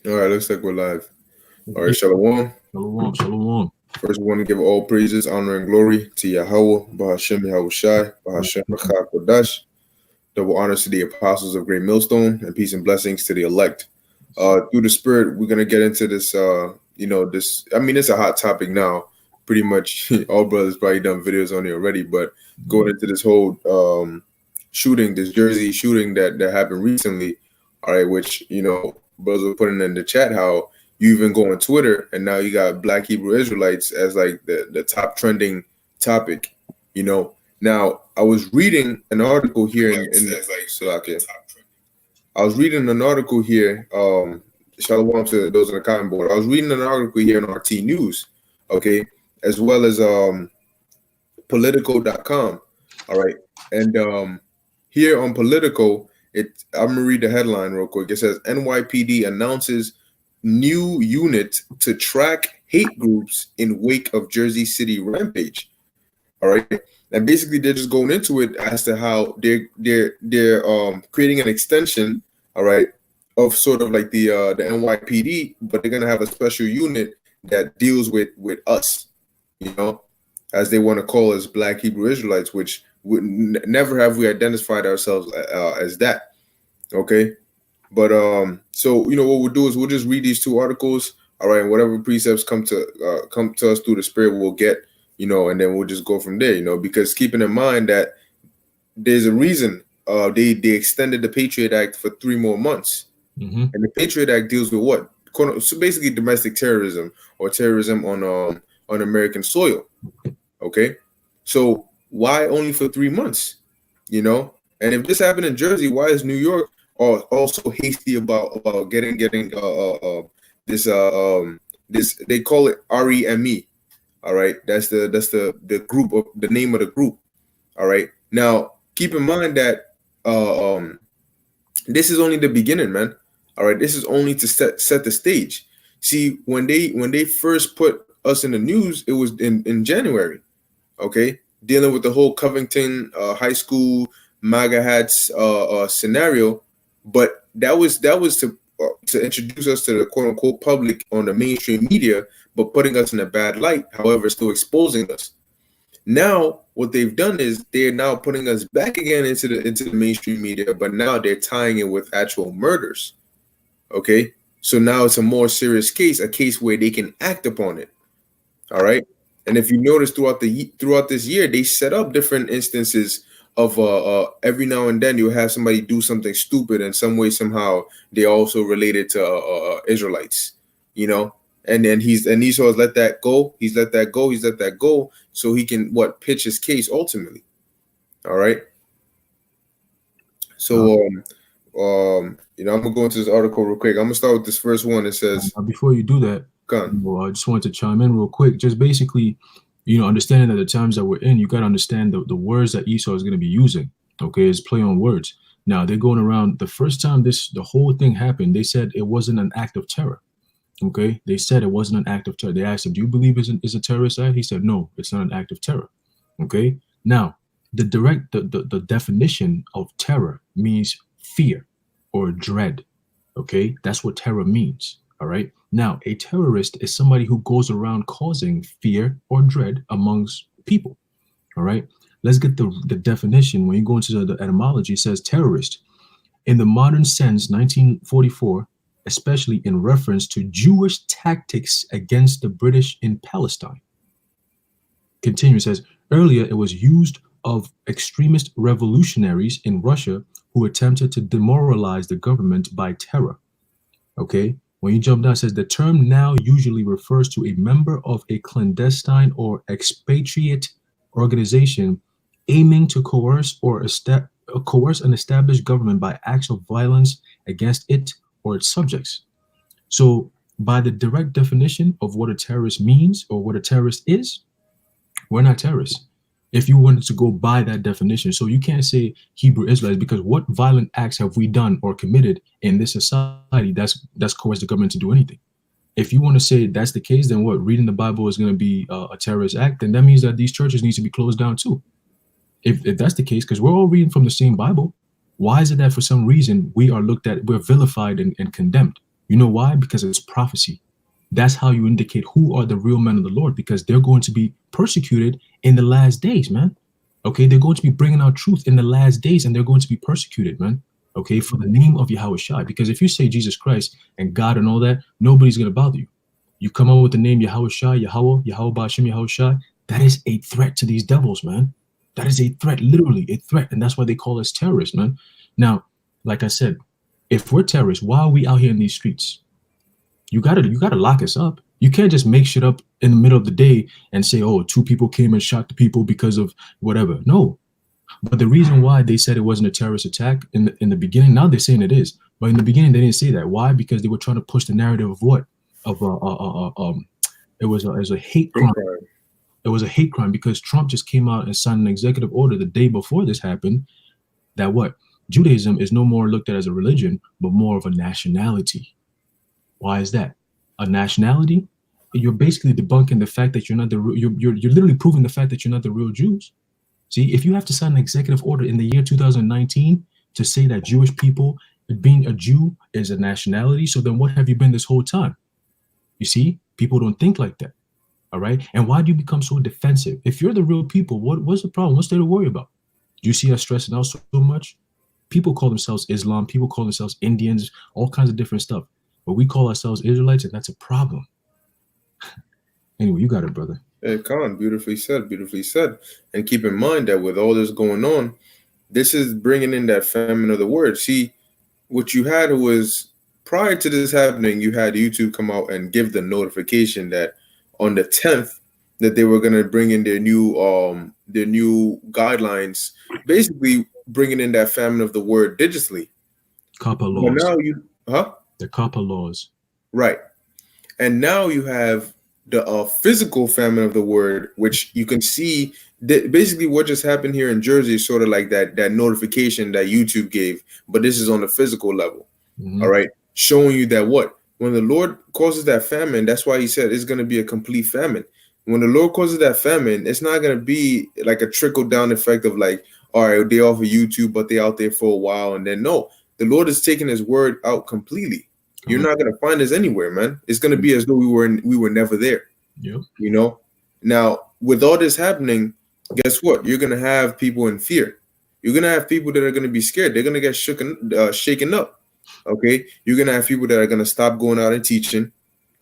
All right, looks like we're live. Let's All right, get Shalom. Shalom, Shalom. First, we want to give all praises, honor, and glory to Yahweh, Bahashem Yahushai, Bahashem Rachak Kodash. Double honors to the apostles of Great Millstone, and peace and blessings to the elect. Through the Spirit, we're gonna get into this. This. I mean, it's a hot topic now. Pretty much all brothers probably done videos on it already, but going into this whole shooting, this Jersey shooting that happened recently. All right, which brothers were putting in the chat how you even go on Twitter and now you got Black Hebrew Israelites as like the top trending topic. Now I was reading an article here in Slovakia. I was reading an article here. Shalom to those on the comment board. I was reading an article here on RT News, okay, as well as Politico.com. All right, and here on Politico, I'm gonna read the headline real quick. It says NYPD announces new unit to track hate groups in wake of Jersey City rampage. All right, and basically they're just going into it as to how they're creating an extension, all right, of sort of like the NYPD, but they're gonna have a special unit that deals with us, as they want to call us Black Hebrew Israelites, which never have we identified ourselves as that. Okay, but so what we'll do is we'll just read these two articles, all right, and whatever precepts come to us through the Spirit, we'll get, and then we'll just go from there, because keeping in mind that there's a reason they extended the Patriot Act for 3 more months, and the Patriot Act deals with what? So basically domestic terrorism or terrorism on American soil. Okay, so why only for 3 months? And if this happened in Jersey, why is New York also hasty about getting this they call it REME. All right, that's the group of the name of the group. All right, now keep in mind that this is only the beginning, man. All right, this is only to set the stage. See, when they first put us in the news, it was in January. Okay, dealing with the whole Covington high school MAGA hats scenario, but that was to introduce us to the quote unquote public on the mainstream media, but putting us in a bad light. However, still exposing us. Now, what they've done is they're now putting us back again into the mainstream media, but now they're tying it with actual murders. Okay, so now it's a more serious case, a case where they can act upon it. All right, and if you notice throughout this year, they set up different instances of every now and then you'll have somebody do something stupid in some way, somehow they also related to Israelites, and then Esau has let that go. He's let that go so he can pitch his case ultimately. All right. So I'm gonna go into this article real quick. I'm gonna start with this first one. It says before you do that, I just wanted to chime in real quick. Just basically, understanding that the times that we're in, you got to understand the words that Esau is going to be using. Okay, is play on words. Now they're going around. The first time the whole thing happened, they said it wasn't an act of terror. Okay, they said it wasn't an act of terror. They asked him, "Do you believe it's a terrorist act?" He said, "No, it's not an act of terror." Okay, now the definition of terror means fear or dread. Okay, that's what terror means. All right. Now, a terrorist is somebody who goes around causing fear or dread amongst people. All right. Let's get the definition. When you go into the etymology, it says terrorist. In the modern sense, 1944, especially in reference to Jewish tactics against the British in Palestine. Continue, it says, earlier it was used of extremist revolutionaries in Russia who attempted to demoralize the government by terror. Okay. When you jump down, it says the term now usually refers to a member of a clandestine or expatriate organization aiming to coerce an established government by acts of violence against it or its subjects. So by the direct definition of what a terrorist means or what a terrorist is, we're not terrorists. If you wanted to go by that definition. So you can't say Hebrew Israelites, because what violent acts have we done or committed in this society that's coerced the government to do anything? If you want to say that's the case, then what? Reading the Bible is going to be a terrorist act, then that means that these churches need to be closed down too. If that's the case, because we're all reading from the same Bible, why is it that for some reason we're vilified and condemned? You know why? Because it's prophecy. That's how you indicate who are the real men of the Lord, because they're going to be persecuted in the last days, man. Okay, they're going to be bringing out truth in the last days, and they're going to be persecuted, man. Okay, for the name of Yahweh Shai. Because if you say Jesus Christ and God and all that, nobody's going to bother you. You come out with the name Yahweh Shai, Yahweh Bashim, Yahweh Shai. That is a threat to these devils, man. That is a threat, literally a threat, and that's why they call us terrorists, man. Now, like I said, if we're terrorists, why are we out here in these streets? You gotta lock us up. You can't just make shit up in the middle of the day and say, oh, two people came and shot the people because of whatever. No. But the reason why they said it wasn't a terrorist attack in the beginning, now they're saying it is. But in the beginning, they didn't say that. Why? Because they were trying to push the narrative of what? Of it was a hate crime. It was a hate crime because Trump just came out and signed an executive order the day before this happened that what? Judaism is no more looked at as a religion, but more of a nationality. Why is that? A nationality? You're basically debunking the fact that you're not the you're literally proving the fact that you're not the real Jews. See, if you have to sign an executive order in the year 2019 to say that Jewish people being a Jew is a nationality, so then what have you been this whole time? You see, people don't think like that. All right. And why do you become so defensive? If you're the real people, what's the problem? What's there to worry about? Do you see us stressing out so much? People call themselves Islam, people call themselves Indians, all kinds of different stuff. But we call ourselves Israelites, and that's a problem. Anyway, you got it, brother. Hey, Khan, beautifully said, beautifully said. And keep in mind that with all this going on, this is bringing in that famine of the word. See, what you had was, prior to this happening, you had YouTube come out and give the notification that on the 10th that they were going to bring in their new guidelines, basically bringing in that famine of the word digitally. COPPA laws. But now the COPPA laws. Right. And now you have the physical famine of the word, which you can see that basically what just happened here in Jersey is sort of like that notification that YouTube gave, but this is on the physical level. Mm-hmm. All right. Showing you that when the Lord causes that famine, that's why he said it's going to be a complete famine. When the Lord causes that famine, it's not going to be like a trickle down effect of like, all right, they off of YouTube, but they out there for a while. And then no, the Lord is taking his word out completely. You're not going to find us anywhere, man. It's going to be as though we were never there. Yep. You know, now with all this happening, guess what? You're going to have people in fear. You're going to have people that are going to be scared. They're going to get shaken up. Okay. You're going to have people that are going to stop going out and teaching.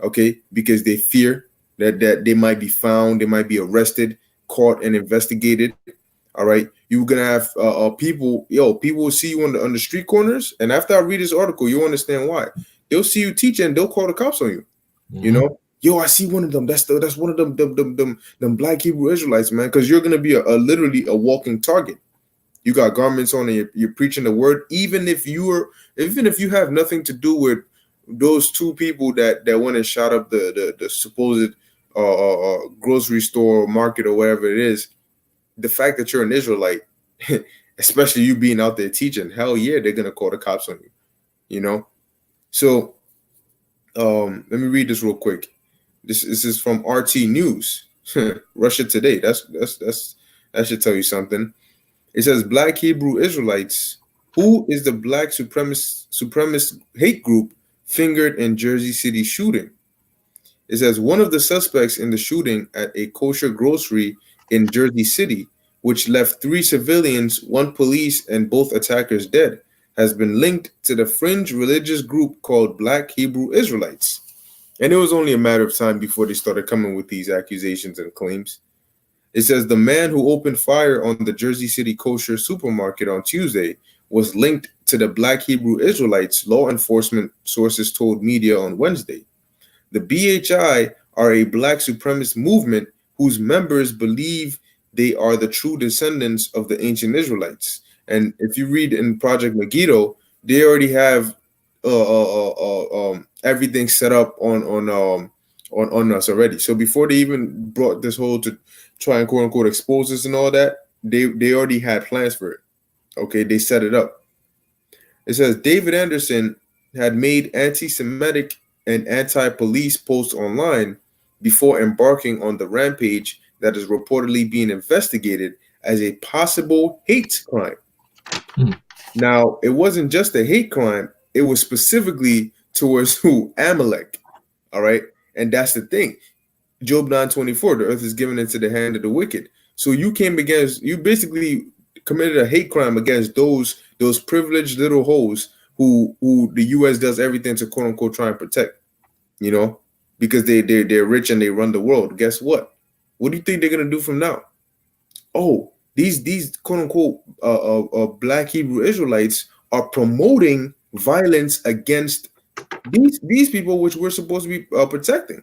Okay. Because they fear that they might be found. They might be arrested, caught, and investigated. All right. You're going to have people will see you on the street corners. And after I read this article, you'll understand why. They'll see you teaching, they'll call the cops on you. Mm-hmm. You know, yo, I see one of them. That's one of them black Hebrew Israelites, man. Because you're gonna be literally a walking target. You got garments on, and you're preaching the word, even if you have nothing to do with those two people that went and shot up the supposed grocery store or market or whatever it is. The fact that you're an Israelite, especially you being out there teaching, hell yeah, they're gonna call the cops on you. You know. So, let me read this real quick. This is from RT News, Russia Today. That should tell you something. It says Black Hebrew Israelites. Who is the black supremacist hate group fingered in Jersey City shooting? It says one of the suspects in the shooting at a kosher grocery in Jersey City, which left 3 civilians, 1 police, and both attackers dead, has been linked to the fringe religious group called Black Hebrew Israelites. And it was only a matter of time before they started coming with these accusations and claims. It says the man who opened fire on the Jersey City kosher supermarket on Tuesday was linked to the Black Hebrew Israelites, law enforcement sources told media on Wednesday. The BHI are a black supremacist movement whose members believe they are the true descendants of the ancient Israelites. And if you read in Project Megiddo, they already have everything set up on us already. So before they even brought this whole to try and quote unquote expose us and all that, they already had plans for it. Okay, they set it up. It says David Anderson had made anti-Semitic and anti-police posts online before embarking on the rampage that is reportedly being investigated as a possible hate crime. Now, it wasn't just a hate crime. It was specifically towards who? Amalek. All right. And that's the thing. Job 9:24, the earth is given into the hand of the wicked. So you basically committed a hate crime against those privileged little hoes who the US does everything to quote unquote try and protect, you know, because they're rich and they run the world. Guess what? What do you think they're gonna do from now? Oh, these quote unquote black Hebrew Israelites are promoting violence against these people which we're supposed to be protecting.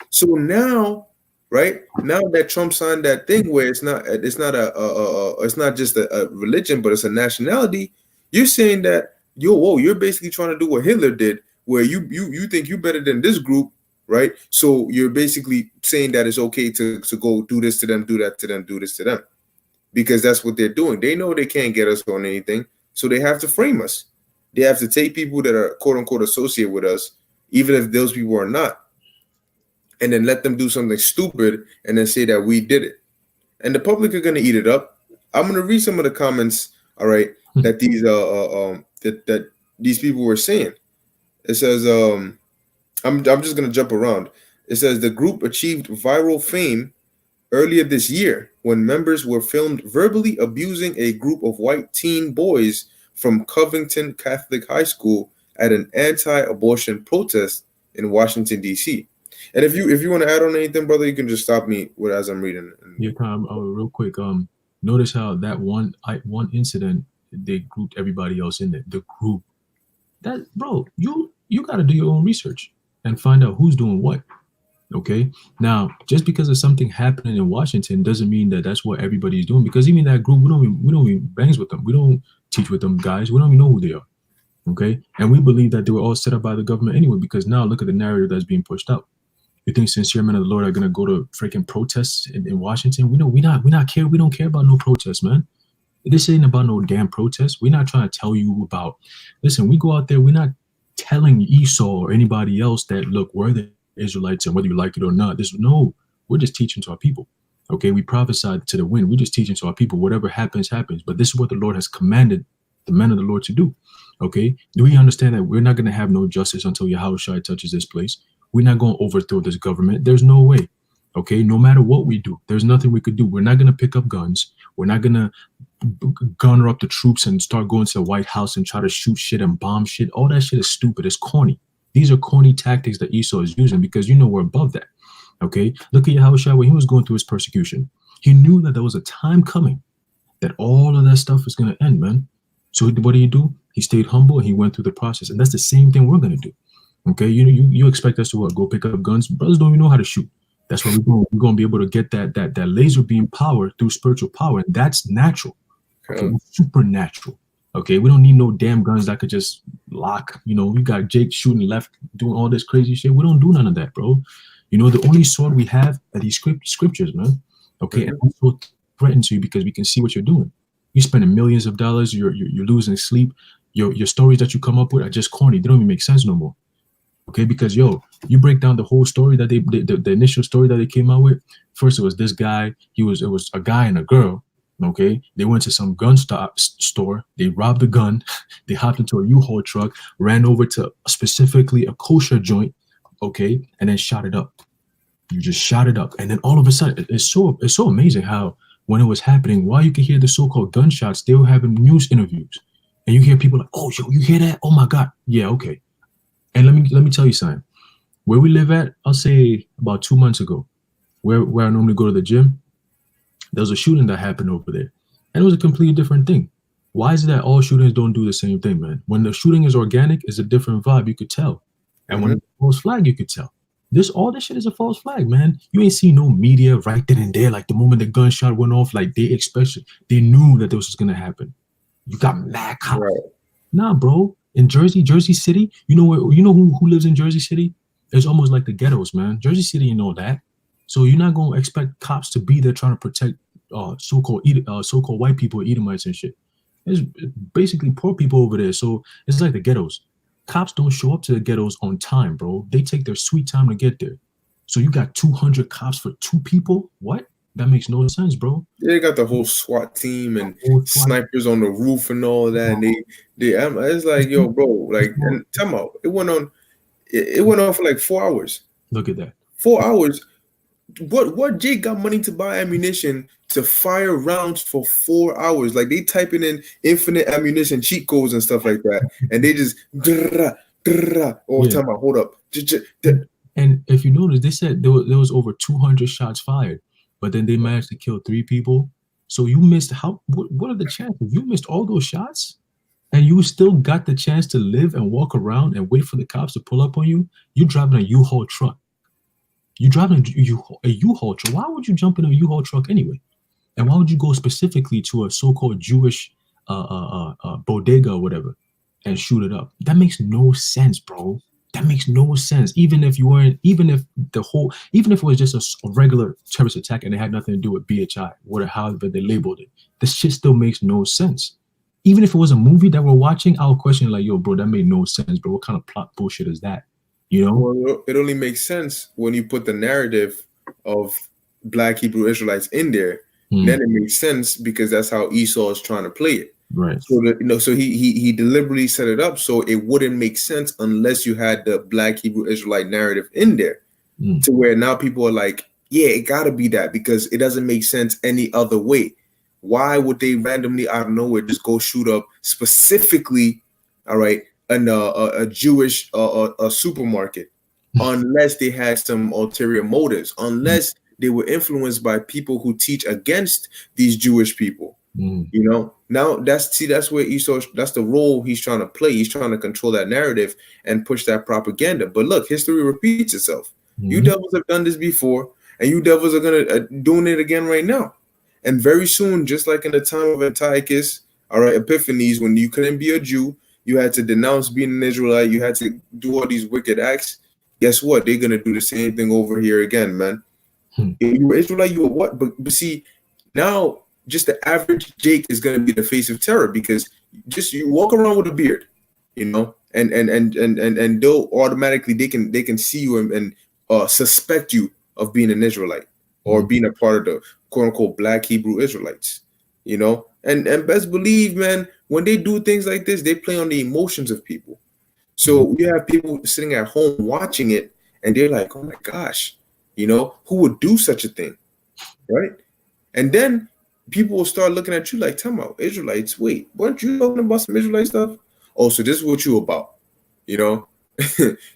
So now, right now that Trump signed that thing where it's not just a religion, but it's a nationality. You're saying that you're basically trying to do what Hitler did, where you think you're better than this group, right? So you're basically saying that it's okay to go do this to them, do that to them, do this to them, because that's what they're doing. They know they can't get us on anything, so they have to frame us. They have to take people that are quote unquote associated with us, even if those people are not, and then let them do something stupid and then say that we did it. And the public are gonna eat it up. I'm gonna read some of the comments, all right, that that these people were saying. It says, I'm just gonna jump around. It says the group achieved viral fame earlier this year when members were filmed verbally abusing a group of white teen boys from Covington Catholic High School at an anti-abortion protest in Washington, D.C. And if you want to add on anything, brother, you can just stop me as I'm reading. Yeah, real quick. Notice how that one incident they grouped everybody else in there. The group that, bro, you got to do your own research and find out who's doing what. Okay. Now, just because of something happening in Washington doesn't mean that that's what everybody's doing. Because even that group, we don't even bangs with them. We don't teach with them guys. We don't even know who they are. Okay. And we believe that they were all set up by the government anyway. Because now look at the narrative that's being pushed out. You think sincere men of the Lord are gonna go to freaking protests in Washington? We don't care about no protests, man. This ain't about no damn protests. We're not trying to tell you about. Listen, we go out there. We're not telling Esau or anybody else that look, we're the Israelites and whether you like it or not. No. We're just teaching to our people. Okay, we prophesied to the wind. We're just teaching to our people. Whatever happens, happens. But this is what the Lord has commanded the men of the Lord to do. Okay, do we understand that we're not going to have no justice until Yahushua touches this place? We're not going to overthrow this government. There's no way. Okay, no matter what we do, there's nothing we could do. We're not going to pick up guns. We're not going to gunner up the troops and start going to the White House and try to shoot shit and bomb shit. All that shit is stupid. It's corny. These are corny tactics that Esau is using because we're above that. Okay, look at Yahushua when he was going through his persecution. He knew that there was a time coming that all of that stuff is going to end, man. So what did he do? He stayed humble and he went through the process. And that's the same thing we're going to do. Okay, you expect us to what? Go pick up guns? Brothers don't even know how to shoot. That's why we're going to be able to get that laser beam power through spiritual power, and that's natural. Okay, supernatural. Okay, we don't need no damn guns that could just lock. We got Jake shooting left, doing all this crazy shit. We don't do none of that, bro. The only sword we have are these scriptures, man. Okay, and also threatens you because we can see what you're doing. You're spending millions of dollars. You're losing sleep. Your stories that you come up with are just corny. They don't even make sense no more. Okay, because you break down the whole story that the initial story that they came out with. First, it was this guy. It was a guy and a girl. Okay, they went to some gun store. They robbed the gun. They hopped into a U-Haul truck, ran over to specifically a kosher joint. Okay, and then shot it up. You just shot it up, and then all of a sudden, it's so amazing how when it was happening, while you could hear the so-called gunshots, they were having news interviews, and you hear people like, "Oh, yo, you hear that? Oh my God, yeah, okay." And let me tell you something. Where we live at, I'll say about 2 months ago, where I normally go to the gym, there was a shooting that happened over there. And it was a completely different thing. Why is it that all shootings don't do the same thing, man? When the shooting is organic, it's a different vibe, you could tell. And when it's a false flag, you could tell. All this shit is a false flag, man. You ain't see no media right then and there. Like the moment the gunshot went off, like they knew that this was gonna happen. You got mad cops. Right. Nah, bro. In Jersey City, who lives in Jersey City? It's almost like the ghettos, man. Jersey City and all that. So you're not gonna expect cops to be there trying to protect so-called white people, Edomites and shit. It's basically poor people over there. So it's like the ghettos. Cops don't show up to the ghettos on time, bro. They take their sweet time to get there. So you got 200 cops for 2 people? What? That makes no sense, bro. They got the whole SWAT team and snipers on the roof and all that. And they it's like, yo, bro, like, and tell me, it went on. It went on for like 4 hours. Look at that. 4 hours. What Jake got money to buy ammunition to fire rounds for 4 hours? Like they typing in infinite ammunition cheat codes and stuff like that, and they just oh, Yeah. time out, hold up. And if you notice, they said there was over 200 shots fired, but then they managed to kill 3 people. So you missed what are the chances? You missed all those shots and you still got the chance to live and walk around and wait for the cops to pull up on you. You driving a U-Haul truck. You driving a U-Haul truck. Why would you jump in a U-Haul truck anyway? And why would you go specifically to a so-called Jewish bodega or whatever and shoot it up? That makes no sense, bro. That makes no sense. Even if even if it was just a regular terrorist attack and it had nothing to do with BHI, however they labeled it, this shit still makes no sense. Even if it was a movie that we're watching, I'll question like, yo, bro, that made no sense, bro. What kind of plot bullshit is that? You know? Well, it only makes sense when you put the narrative of Black Hebrew Israelites in there. Then it makes sense because that's how Esau is trying to play it. Right. So so he deliberately set it up so it wouldn't make sense unless you had the Black Hebrew Israelite narrative in there, to where now people are like, yeah, it got to be that because it doesn't make sense any other way. Why would they randomly out of nowhere just go shoot up specifically, all right, a Jewish a supermarket, unless they had some ulterior motives, unless they were influenced by people who teach against these Jewish people. You know, now that's where Esau, that's the role he's trying to play. He's trying to control that narrative and push that propaganda. But look, history repeats itself. You devils have done this before, and you devils are gonna doing it again right now. And very soon, just like in the time of Antiochus, all right, Epiphanes, when you couldn't be a Jew, you had to denounce being an Israelite, you had to do all these wicked acts. Guess what? They're gonna do the same thing over here again, man. If you were Israelite, you were what? But see, now just the average Jake is gonna be the face of terror because just you walk around with a beard, you know, and they'll automatically they can see you and suspect you of being an Israelite or being a part of the quote unquote Black Hebrew Israelites, you know, and best believe, man, when they do things like this, they play on the emotions of people. So you have people sitting at home watching it, and they're like, "Oh my gosh, you know, who would do such a thing?" Right? And then people will start looking at you like, "Tell me, Israelites, wait, weren't you talking about some Israelite stuff? Oh, so this is what you about, you know?"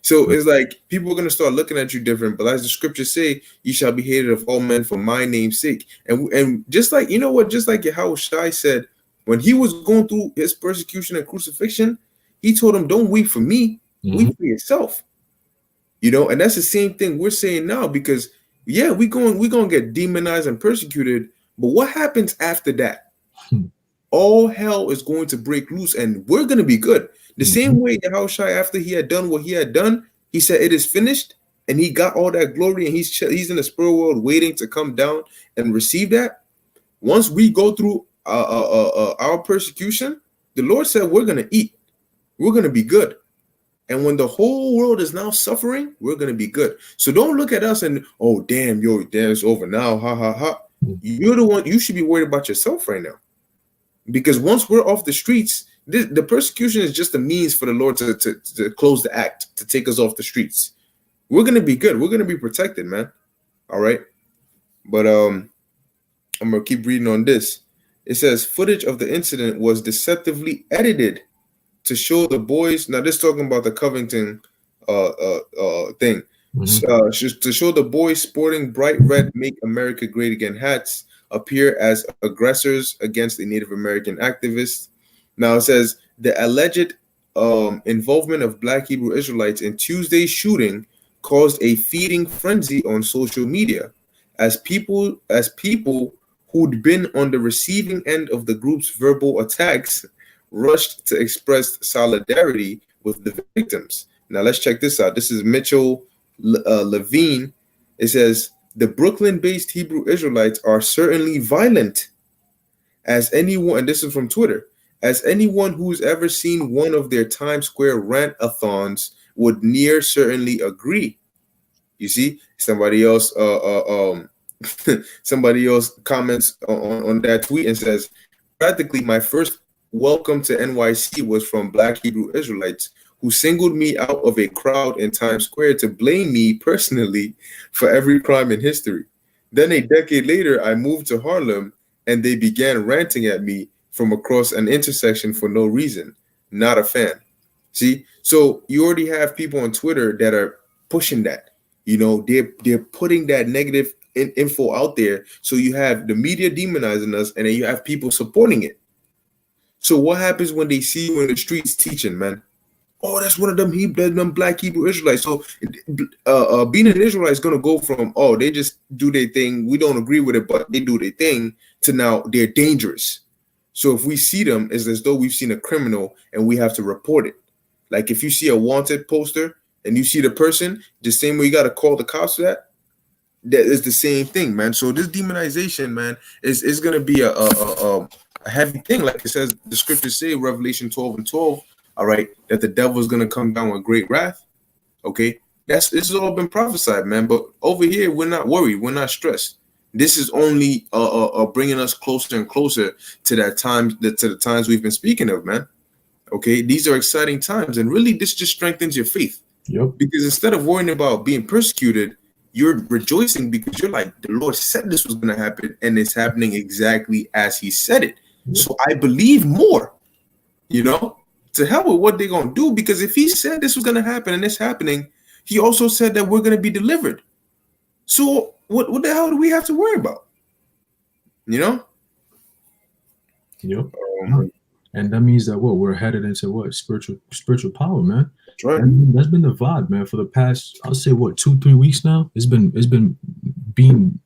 So it's like people are gonna start looking at you different, but as the scriptures say, "You shall be hated of all men for my name's sake." And just like you know what, just like how Shai said when he was going through his persecution and crucifixion, he told him, "Don't weep for me, weep for yourself." You know, and that's the same thing we're saying now because yeah, we're gonna get demonized and persecuted, but what happens after that? All hell is going to break loose, and we're gonna be good. The same way that Yahushua, after he had done what he had done, he said, "It is finished," and he got all that glory, and he's in the spirit world waiting to come down and receive that. Once we go through our persecution, the Lord said we're gonna eat, we're gonna be good, and when the whole world is now suffering, we're gonna be good. So don't look at us and oh damn, it's over now, ha ha ha. You're the one. You should be worried about yourself right now, because once we're off the streets. The persecution is just a means for the Lord to close the act, to take us off the streets. We're going to be good. We're going to be protected, man. All right. But I'm going to keep reading on this. It says footage of the incident was deceptively edited to show the boys. Now, this talking about the Covington thing. To show the boys sporting bright red Make America Great Again hats appear as aggressors against a Native American activist. Now it says the alleged involvement of Black Hebrew Israelites in Tuesday's shooting caused a feeding frenzy on social media as people who'd been on the receiving end of the group's verbal attacks rushed to express solidarity with the victims. Now let's check this out. This is Mitchell Levine. It says the Brooklyn-based Hebrew Israelites are certainly violent, as anyone, and this is from Twitter, as anyone who's ever seen one of their Times Square rant-a-thons would near certainly agree. You see, somebody else somebody else comments on that tweet and says, practically my first welcome to NYC was from Black Hebrew Israelites who singled me out of a crowd in Times Square to blame me personally for every crime in history. Then a decade later, I moved to Harlem and they began ranting at me from across an intersection for no reason. Not a fan. See, so you already have people on Twitter that are pushing that. You know, they're putting that negative info out there. So you have the media demonizing us, and then you have people supporting it. So what happens when they see you in the streets teaching, man? Oh, that's one of them black Hebrew Israelites. So being an Israelite is gonna go from, oh, they just do their thing, we don't agree with it, but they do their thing, to now they're dangerous. So if we see them, it's as though we've seen a criminal and we have to report it. Like if you see a wanted poster and you see the person, the same way you got to call the cops for that. That is the same thing, man. So this demonization, man, is going to be a heavy thing. Like it says, the scriptures say, Revelation 12:12, all right, that the devil is going to come down with great wrath. Okay, this has all been prophesied, man. But over here, we're not worried. We're not stressed. This is only bringing us closer and closer to that time, to the times we've been speaking of, man. Okay, these are exciting times, and really, this just strengthens your faith. Yep. Because instead of worrying about being persecuted, you're rejoicing because you're like, the Lord said this was going to happen, and it's happening exactly as He said it. Yep. So I believe more. You know, to hell with what they're going to do, because if He said this was going to happen and it's happening, He also said that we're going to be delivered. So what the hell do we have to worry about? You know? Yep. And that means that we're headed into spiritual power, man. That's right. And that's been the vibe, man, for the past, I'll say 2-3 weeks now. It's been being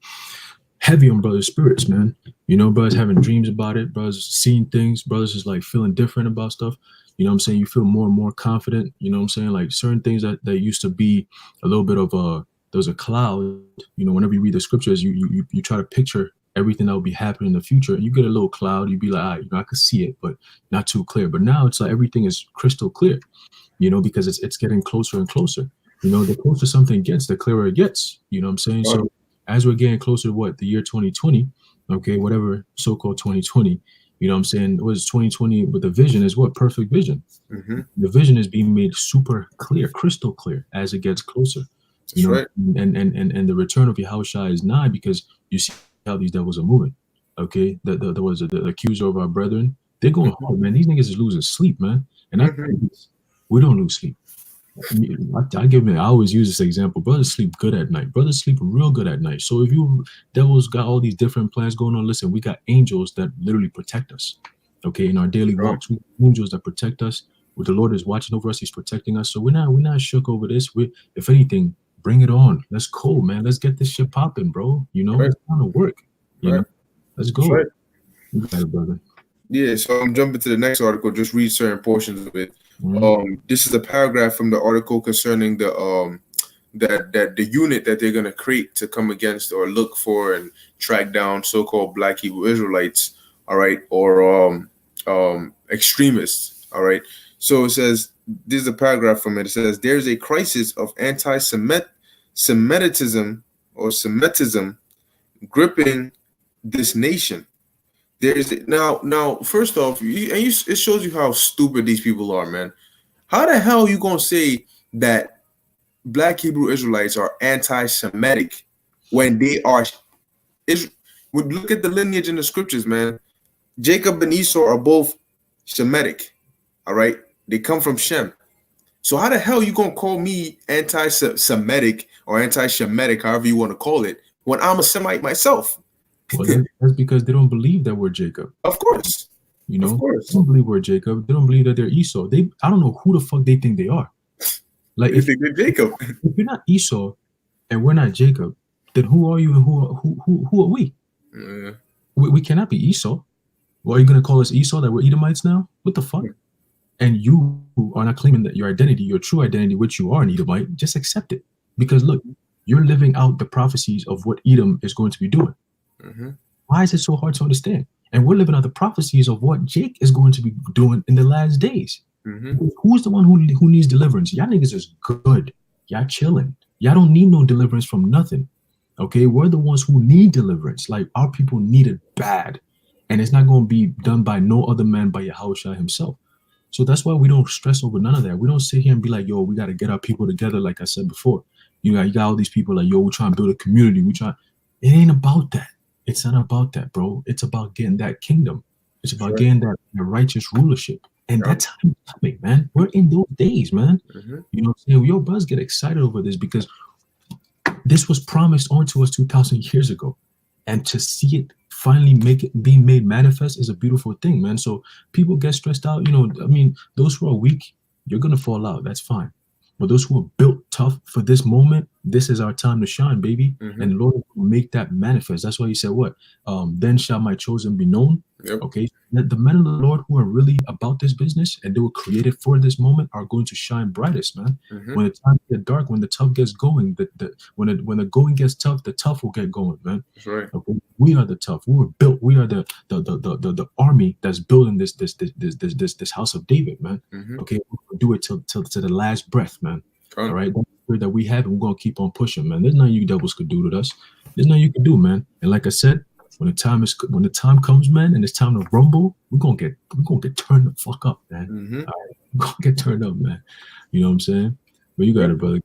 heavy on brothers' spirits, man. You know, brothers having dreams about it, brothers seeing things, brothers is like feeling different about stuff. You know what I'm saying? You feel more and more confident. You know what I'm saying? Like certain things that used to be a little bit of there's a cloud. You know, whenever you read the scriptures, you try to picture everything that will be happening in the future, and you get a little cloud. You'd be like, I could see it, but not too clear. But now it's like everything is crystal clear, you know, because it's getting closer and closer. You know, the closer something gets, the clearer it gets. You know what I'm saying? Right. So as we're getting closer to the year 2020, okay, whatever so-called 2020, you know what I'm saying? What is 2020 with the vision is what? Perfect vision. Mm-hmm. The vision is being made super clear, crystal clear as it gets closer. That's right. And the return of Yahushua is nigh, because you see how these devils are moving. Okay, there was the accuser of our brethren. They're going hard, man. These niggas is losing sleep, man. And we don't lose sleep. I always use this example. Brothers sleep good at night. Brothers sleep real good at night. So if you devils got all these different plans going on, listen, we got angels that literally protect us. Okay, in our daily walks, we have angels that protect us. With the Lord is watching over us, He's protecting us. So we're not shook over this. If anything, bring it on. Let's go, man. Let's get this shit popping, bro. You know, it's time to work. You know, let's go. Right. You got it, brother. Yeah, so I'm jumping to the next article. Just read certain portions of it. This is a paragraph from the article concerning the the unit that they're gonna create to come against or look for and track down so-called Black Hebrew Israelites. All right, or extremists. All right. So it says, this is a paragraph from it. It says, there's a crisis of Semitism gripping this nation. Now, first off, it shows you how stupid these people are, man. How the hell are you gonna say that Black Hebrew Israelites are anti-Semitic when they are? Look at the lineage in the scriptures, man. Jacob and Esau are both Semitic. All right, they come from Shem. So how the hell you gonna call me anti-Semitic or anti-Shemitic, however you want to call it, when I'm a Semite myself? Well, that's because they don't believe that we're Jacob. Of course. You know, they don't believe we're Jacob. They don't believe that they're Esau. I don't know who the fuck they think they are. Like, if they're Jacob. If you're not Esau and we're not Jacob, then who are you and who are we? Yeah. We cannot be Esau. Well, are you gonna call us Esau that we're Edomites now? What the fuck? And you are not claiming that your identity, your true identity, which you are an Edomite, just accept it. Because look, you're living out the prophecies of what Edom is going to be doing. Mm-hmm. Why is it so hard to understand? And we're living out the prophecies of what Jake is going to be doing in the last days. Mm-hmm. Who's the one who needs deliverance? Y'all niggas is good. Y'all chilling. Y'all don't need no deliverance from nothing. Okay, we're the ones who need deliverance. Like, our people need it bad. And it's not going to be done by no other man but Yahushua himself. So that's why we don't stress over none of that. We don't sit here and be like, yo, we got to get our people together. Like I said before, you got all these people like, yo, we're trying to build a community. We try. It ain't about that. It's not about that, bro. It's about getting that kingdom. It's That's about right. getting that righteous rulership. And Yep. that time is coming, man. We're in those days, man. Mm-hmm. You know what I'm saying? Yo, brothers get excited over this because this was promised onto us 2,000 years ago. And to see it finally make it being made manifest is a beautiful thing, man. So people get stressed out. I mean, those who are weak, you're gonna fall out. That's fine. But those who are built tough for this moment, this is our time to shine, baby. Mm-hmm. And the Lord will make that manifest. That's why he said, what? Then shall my chosen be known. Yep. Okay. The men of the Lord who are really about this business and they were created for this moment are going to shine brightest, man. Mm-hmm. When the time gets dark, when the tough gets going, when the going gets tough, the tough will get going, man. That's right. Okay? We are the tough. We were built. We are the army that's building this house of David, man. Mm-hmm. Okay, we'll do it till to the last breath, man. All right, that's the spirit that we have, and we're gonna keep on pushing, man. There's nothing you devils could do to us. There's nothing you can do, man. And like I said, when the time comes, man, and it's time to rumble, we're gonna get turned the fuck up, man. Mm-hmm. All right, we're gonna get turned up, man. You know what I'm saying? But you got Yep. it, brother.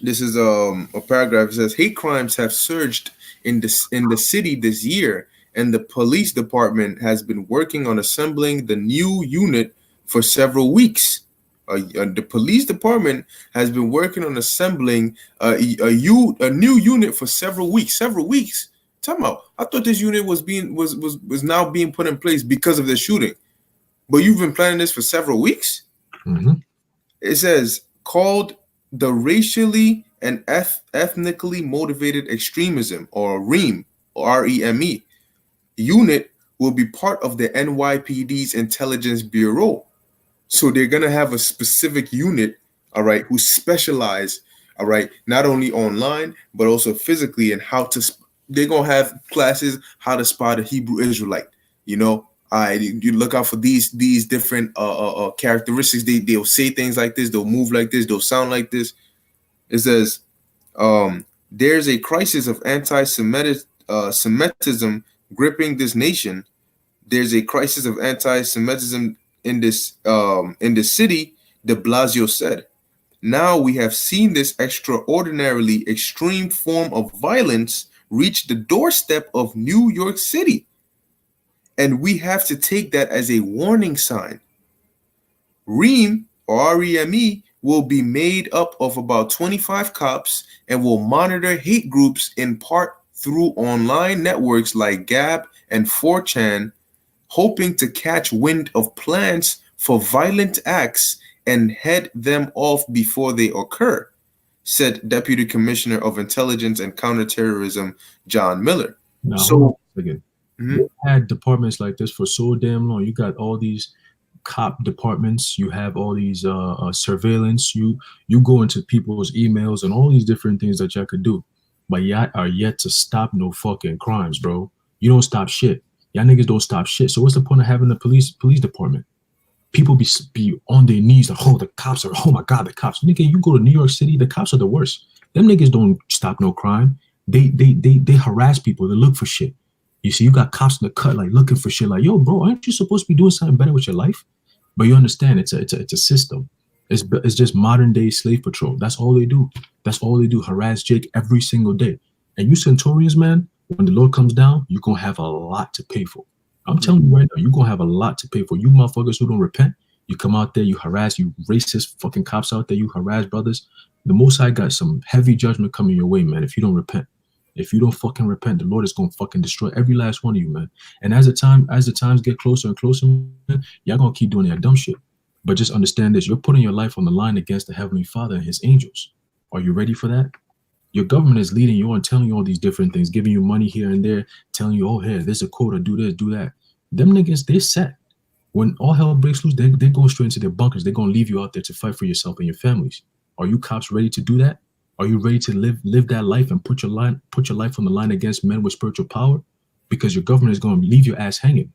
This is a paragraph. It says hate crimes have surged in the city this year, and the police department has been working on assembling the new unit for several weeks. The police department has been working on assembling a new unit for several weeks. Several weeks. Tell me, I thought this unit was now being put in place because of the shooting, but you've been planning this for several weeks. Mm-hmm. It says called the racially and ethnically motivated extremism, or REAM, or REME unit, will be part of the NYPD's Intelligence Bureau. So they're gonna have a specific unit, all right, who specialize, all right, not only online but also physically in how to. They're gonna have classes how to spot a Hebrew Israelite. You look out for these different characteristics. They'll say things like this. They'll move like this. They'll sound like this. It says there's a crisis of Semitism gripping this nation. There's a crisis of anti-Semitism in this city, de Blasio said. Now we have seen this extraordinarily extreme form of violence reach the doorstep of New York City. And we have to take that as a warning sign. REAM, or REME, will be made up of about 25 cops and will monitor hate groups in part through online networks like Gab and 4chan, hoping to catch wind of plans for violent acts and head them off before they occur, said Deputy Commissioner of Intelligence and Counterterrorism John Miller. Now, So, hold on a second. Mhm. We've had departments like this for so damn long. You got all these cop departments. You have all these surveillance. You go into people's emails and all these different things that y'all could do, but y'all are yet to stop no fucking crimes, bro. You don't stop shit. Y'all niggas don't stop shit. So what's the point of having a police department? People be on their knees like, oh, the cops are, oh my God, the cops. Nigga, you go to New York City, the cops are the worst. Them niggas don't stop no crime. They harass people. They look for shit. You see, you got cops in the cut like looking for shit. Like, yo, bro, aren't you supposed to be doing something better with your life? But you understand, it's a system. It's just modern day slave patrol. That's all they do. That's all they do. Harass Jake every single day. And you Centurions, man, when the Lord comes down, you're gonna have a lot to pay for. I'm telling you right now, you're gonna have a lot to pay for. You motherfuckers who don't repent, you come out there, you harass, you racist fucking cops out there, you harass brothers. The Most High got some heavy judgment coming your way, man, if you don't repent. If you don't fucking repent, the Lord is gonna fucking destroy every last one of you, man. And as the times get closer and closer, man, y'all gonna keep doing that dumb shit. But just understand this: you're putting your life on the line against the Heavenly Father and His angels. Are you ready for that? Your government is leading you on, telling you all these different things, giving you money here and there, telling you, oh, here, there's a quota, do this, do that. Them niggas, they're set. When all hell breaks loose, they go straight into their bunkers. They're gonna leave you out there to fight for yourself and your families. Are you cops ready to do that? Are you ready to live that life and put your life on the line against men with spiritual power? Because your government is going to leave your ass hanging.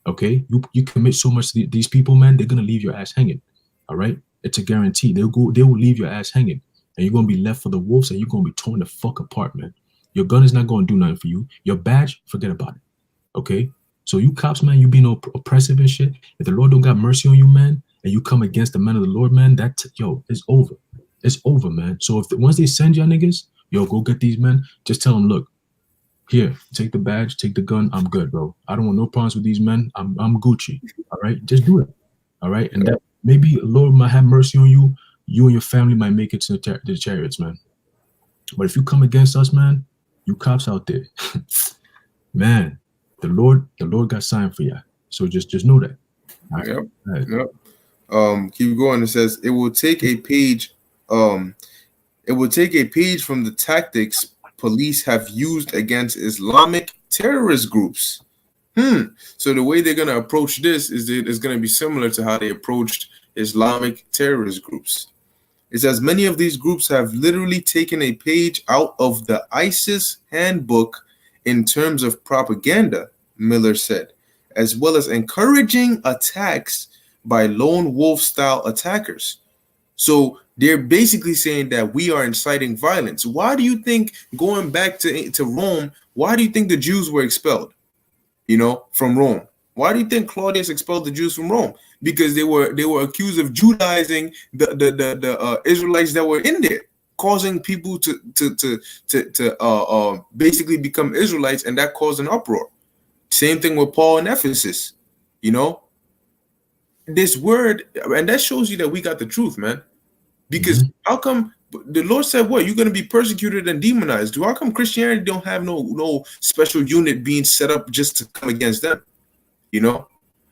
Okay, you commit so much to these people, man. They're going to leave your ass hanging. All right, it's a guarantee. They will leave your ass hanging, and you're going to be left for the wolves, and you're going to be torn the fuck apart, man. Your gun is not going to do nothing for you. Your badge, forget about it. Okay, So you cops, man, you being oppressive and shit. If the Lord don't got mercy on you, man, and you come against the men of the Lord, man, it's over. It's over, man. So once they send y'all niggas, yo, go get these men. Just tell them, look, here, take the badge, take the gun. I'm good, bro. I don't want no problems with these men. I'm Gucci. All right, just do it. All right, and that maybe Lord might have mercy on you. You and your family might make it to the chariots, man. But if you come against us, man, you cops out there, man, the Lord got signed for you. So just know that. Right. Yep. Keep going. It says it will take a page. It will take a page from the tactics police have used against Islamic terrorist groups. So the way they're gonna approach this is gonna be similar to how they approached Islamic terrorist groups. It says many of these groups have literally taken a page out of the ISIS handbook in terms of propaganda, Miller said, as well as encouraging attacks by lone wolf style attackers. So they're basically saying that we are inciting violence. Why do you think, going back to Rome, why do you think the Jews were expelled, from Rome? Why do you think Claudius expelled the Jews from Rome? Because they were accused of Judaizing the Israelites that were in there, causing people to basically become Israelites, and that caused an uproar. Same thing with Paul in Ephesus, this word, and that shows you that we got the truth, man. Because how come the Lord said, what, you're going to be persecuted and demonized? How come Christianity don't have no special unit being set up just to come against them?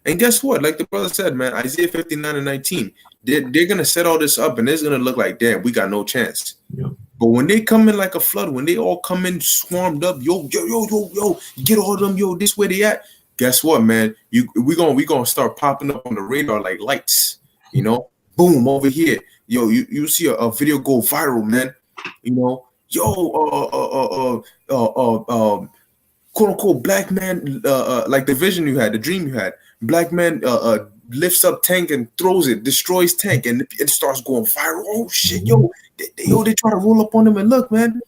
And guess what? Like the brother said, man, Isaiah 59:19, they're going to set all this up, and it's going to look like, damn, we got no chance. Yep. But when they come in like a flood, when they all come in swarmed up, yo, get all of them, yo, this where they at. Guess what, man? We gonna start popping up on the radar like lights, Boom, over here. Yo, you see a video go viral, man. Quote unquote black man, like the vision you had, the dream you had. Black man lifts up tank and throws it, destroys tank, and it starts going viral. Oh shit, they try to roll up on him, and look, man,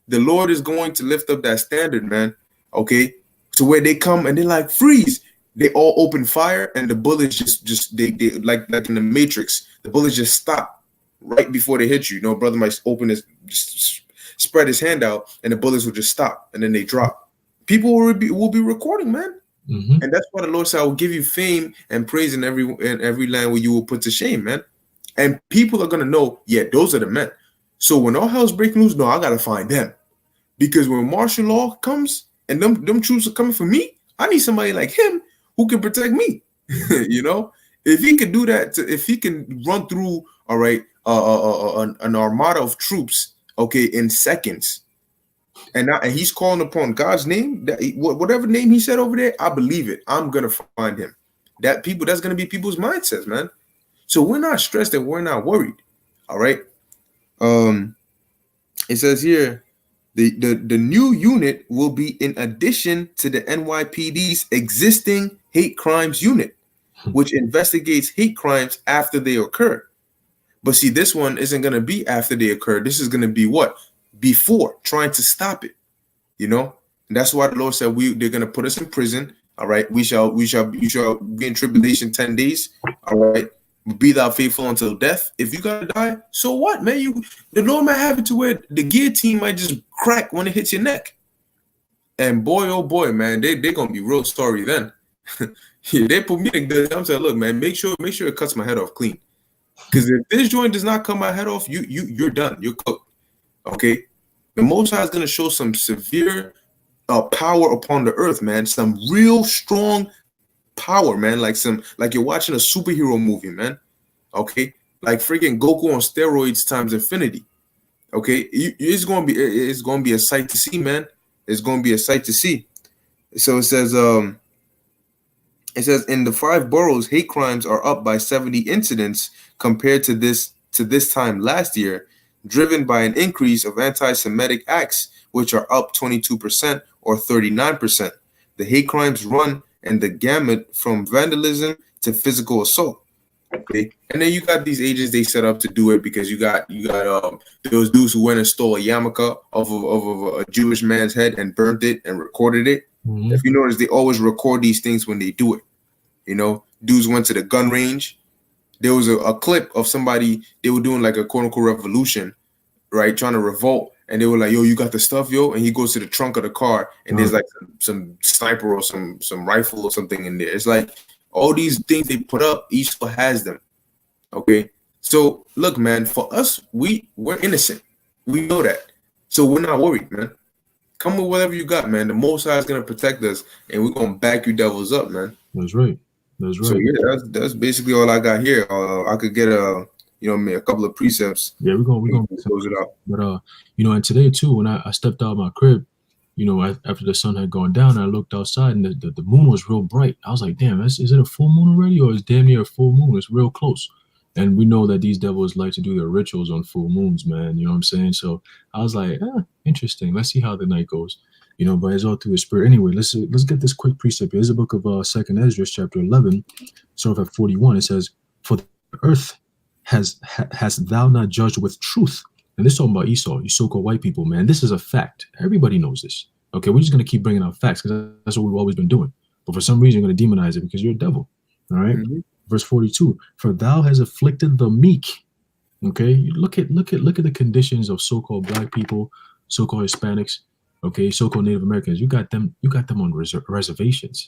the Lord is going to lift up that standard, man. Okay, to where they come and they're like, freeze. They all open fire, and the bullets just they like in the Matrix, the bullets just stop right before they hit you. Brother might spread his hand out, and the bullets will just stop, and then they drop. People will be recording, man. And that's why the Lord said, I will give you fame and praise in every land where you will put to shame, man. And people are gonna know, yeah, those are the men. So when all hell's breaking loose, no, I gotta find them. Because when martial law comes and them troops are coming for me, I need somebody like him who can protect me. If he can do that, if he can run through, all right, an armada of troops, okay, in seconds, and he's calling upon God's name, whatever name he said over there, I believe it. I'm gonna find him. That's gonna be people's mindsets, man. So we're not stressed and we're not worried. All right. It says here, the new unit will be in addition to the NYPD's existing hate crimes unit, which investigates hate crimes after they occur. But see, this one isn't going to be after they occur. This is going to be what? Before, trying to stop it. And that's why the Lord said they're going to put us in prison. All right. You shall be in tribulation 10 days. All right. Be thou faithful until death. If you gotta die, so what, man? The Lord might have it to where the guillotine might just crack when it hits your neck. And boy, oh boy, man, they're gonna be real sorry then. Yeah, they put me in good. I'm saying, look, man, make sure it cuts my head off clean. Because if this joint does not cut my head off, you're done. You're cooked. Okay. The Most High is gonna show some severe power upon the earth, man. Some real strong power, man. Like you're watching a superhero movie, man. Okay, like freaking Goku on steroids times infinity. Okay, it's gonna be a sight to see, man. It's gonna be a sight to see. So it says in the 5 boroughs, hate crimes are up by 70 incidents compared to this time last year, driven by an increase of anti-Semitic acts, which are up 22% or 39%. The hate crimes run and the gamut from vandalism to physical assault. Okay, and then you got these agents they set up to do it because you got those dudes who went and stole a yarmulke off of a Jewish man's head and burnt it and recorded it. If you notice, they always record these things when they do it. You know, dudes went to the gun range. There was a clip of somebody, they were doing like a quote unquote revolution, right? Trying to revolt. And they were like, yo, you got the stuff, yo? And he goes to the trunk of the car and there's like some sniper or some rifle or something in there. It's like all these things they put up, each one has them. Okay. So look, man, for us, we're innocent. We know that. So we're not worried, man. Come with whatever you got, man. The Most High is gonna protect us, and we're gonna back you devils up, man. That's right. That's right. So yeah, that's basically all I got here. I could get a couple of precepts. Yeah, we're gonna close it out. But and today too, when I stepped out of my crib, after the sun had gone down, I looked outside and the moon was real bright. I was like, damn, is it a full moon already, or is damn near a full moon? It's real close. And we know that these devils like to do their rituals on full moons, man. You know what I'm saying? So I was like, interesting. Let's see how the night goes. But it's all through the spirit. Anyway, let's get this quick precept. Here's the book of 2nd Ezra, chapter 11, sort of at 41. It says, "For the earth hast thou not judged with truth?" And this is talking about Esau, you so-called white people, man. This is a fact. Everybody knows this. Okay, we're just going to keep bringing out facts because that's what we've always been doing. But for some reason, you're going to demonize it because you're a devil. All right? Mm-hmm. Verse 42, "For thou hast afflicted the meek." Okay, you look at the conditions of so-called black people, so-called Hispanics, okay, so-called Native Americans. You got them on reservations.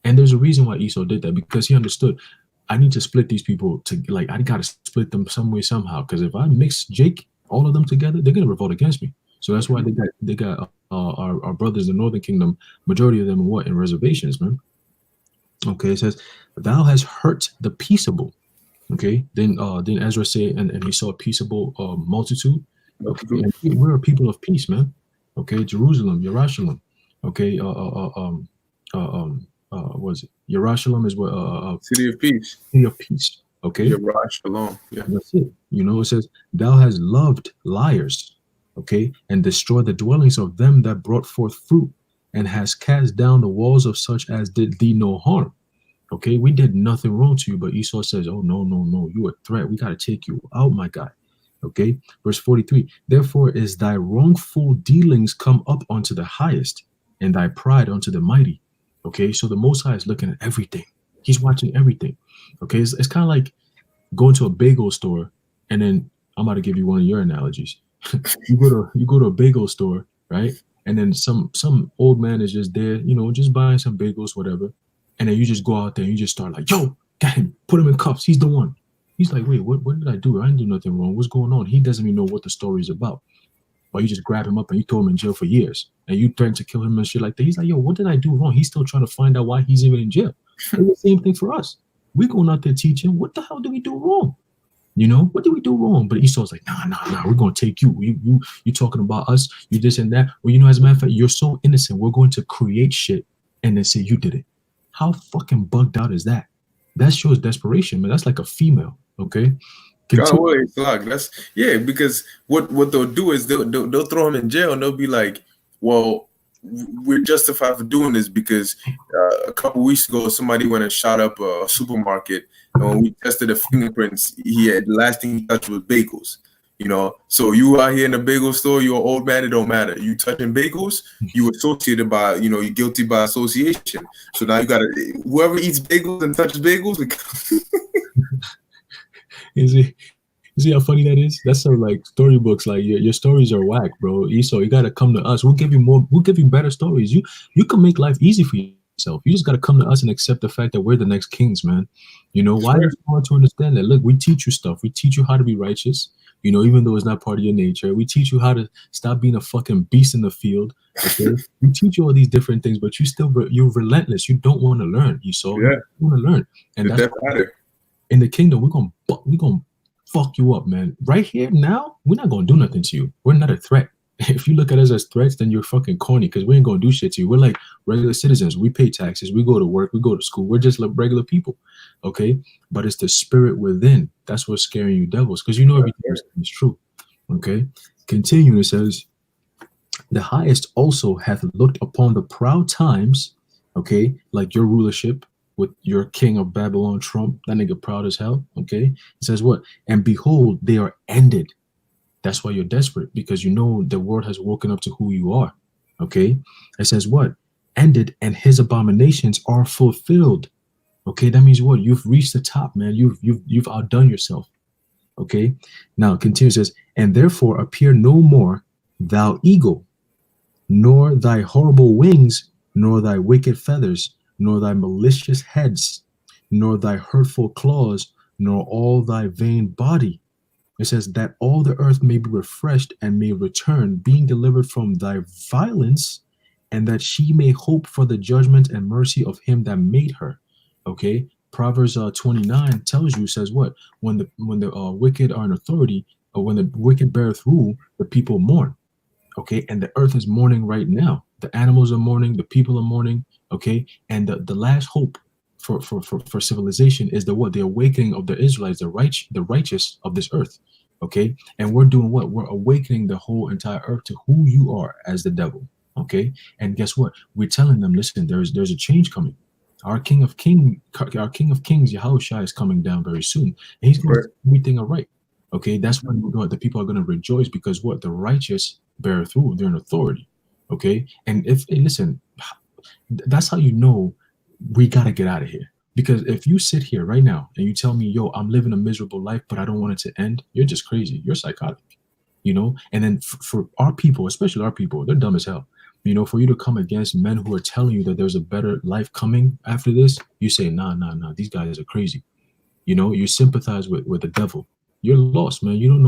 And there's a reason why Esau did that, because he understood, I need to split these people I got to split them some way, somehow. Because if I mix all of them together, they're going to revolt against me. So that's why they got our brothers in the Northern Kingdom, majority of them are in reservations, man. Okay, it says, "Thou hast hurt the peaceable." Okay, then Ezra say, and he saw a peaceable multitude. Okay, and we're a people of peace, man. Okay, Jerusalem, Yerushalayim. Okay, was it? Yerushalayim is what city of peace. City of peace. Okay, Yerushalayim. Yeah, that's it. It says, "Thou hast loved liars." Okay, and destroyed the dwellings of them that brought forth fruit, and has cast down the walls of such as did thee no harm. Okay, we did nothing wrong to you, but Esau says, "Oh, no, you a threat. We got to take you out, my guy." Okay, verse 43, "Therefore is thy wrongful dealings come up unto the highest, and thy pride unto the mighty." Okay, so the Most High is looking at everything. He's watching everything. Okay, it's kind of like going to a bagel store, and then I'm about to give you one of your analogies. you go to a bagel store, right? And then some old man is just there, just buying some bagels, whatever. And then you just go out there and you just start like, "Yo, got him, put him in cuffs. He's the one." He's like, "Wait, what did I do? I didn't do nothing wrong. What's going on?" He doesn't even know what the story is about. Or you just grab him up and you throw him in jail for years. And you threaten to kill him and shit like that. He's like, "Yo, what did I do wrong?" He's still trying to find out why he's even in jail. It's the same thing for us. We're going out there teaching, what the hell did we do wrong? What did we do wrong? But Esau's like, nah, we're going to take you. You talking about us, you this and that. Well, as a matter of fact, you're so innocent. We're going to create shit and then say you did it. How fucking bugged out is that? That shows desperation, man. That's like a female, okay? That's because what they'll do is they'll throw him in jail and they'll be like, "Well, we're justified for doing this because a couple weeks ago somebody went and shot up a supermarket, and when we tested the fingerprints, the last thing he touched was bagels. So you out here in the bagel store, you're an old man, it don't matter. You touching bagels, you associated by, you're guilty by association. So now you got to, whoever eats bagels and touches bagels." You see how funny that is? That's some like storybooks. Like your stories are whack, bro. Esau, you got to come to us. We'll give you better stories. You can make life easy for yourself. You just got to come to us and accept the fact that we're the next kings, man. Why is it hard to understand that? Look, we teach you stuff. We teach you how to be righteous. Even though it's not part of your nature. We teach you how to stop being a fucking beast in the field. Okay? We teach you all these different things, but you're relentless. You don't want to learn, Esau. Yeah. You want to learn. And that's in the kingdom, we're gonna fuck you up, man. Right here now, we're not gonna do nothing to you. We're not a threat. If you look at us as threats, then you're fucking corny, because we ain't gonna do shit to you. We're like regular citizens. We pay taxes. We go to work. We go to school. We're just like regular people. Okay? But it's the spirit within. That's what's scaring you devils, because everything is true. Okay? Continuing, it says, "The highest also hath looked upon the proud times," okay, like your rulership with your king of Babylon, Trump, that nigga proud as hell, okay? It says what? "And behold, they are ended." That's why you're desperate, because the world has woken up to who you are, okay? It says what? ended and his abominations are fulfilled. Okay, that means what? You've reached the top, man. You've outdone yourself. Okay. Now it continues, says, and therefore appear no more, thou eagle, nor thy horrible wings, nor thy wicked feathers, nor thy malicious heads, nor thy hurtful claws, nor all thy vain body. It says that all the earth may be refreshed and may return, being delivered from thy violence, and that she may hope for the judgment and mercy of him that made her. Okay. Proverbs 29 tells you, says what? When the wicked are in authority, or when the wicked beareth rule, the people mourn. Okay, and the earth is mourning right now. The animals are mourning, the people are mourning. Okay, and the last hope for civilization is the what? The awakening of the Israelites, the righteous of this earth. Okay, and we're doing what? We're awakening the whole entire earth to who you are as the devil. Okay, and guess what? We're telling them, listen, there's a change coming. Our King of Kings, Yahushua, is coming down very soon, and he's going to Right. set everything right. Okay, that's when the people are going to rejoice because what? The righteous bear through, they're in authority. Okay, and if hey, listen, that's how you know we got to get out of here. Because if you sit here right now and you tell me, yo, I'm living a miserable life, but I don't want it to end, you're just crazy. You're psychotic, you know? And then for our people, especially our people, they're dumb as hell. You know, for you to come against men who are telling you that there's a better life coming after this, you say, nah, nah, nah, these guys are crazy. You know, you sympathize with the devil. You're lost, man. You don't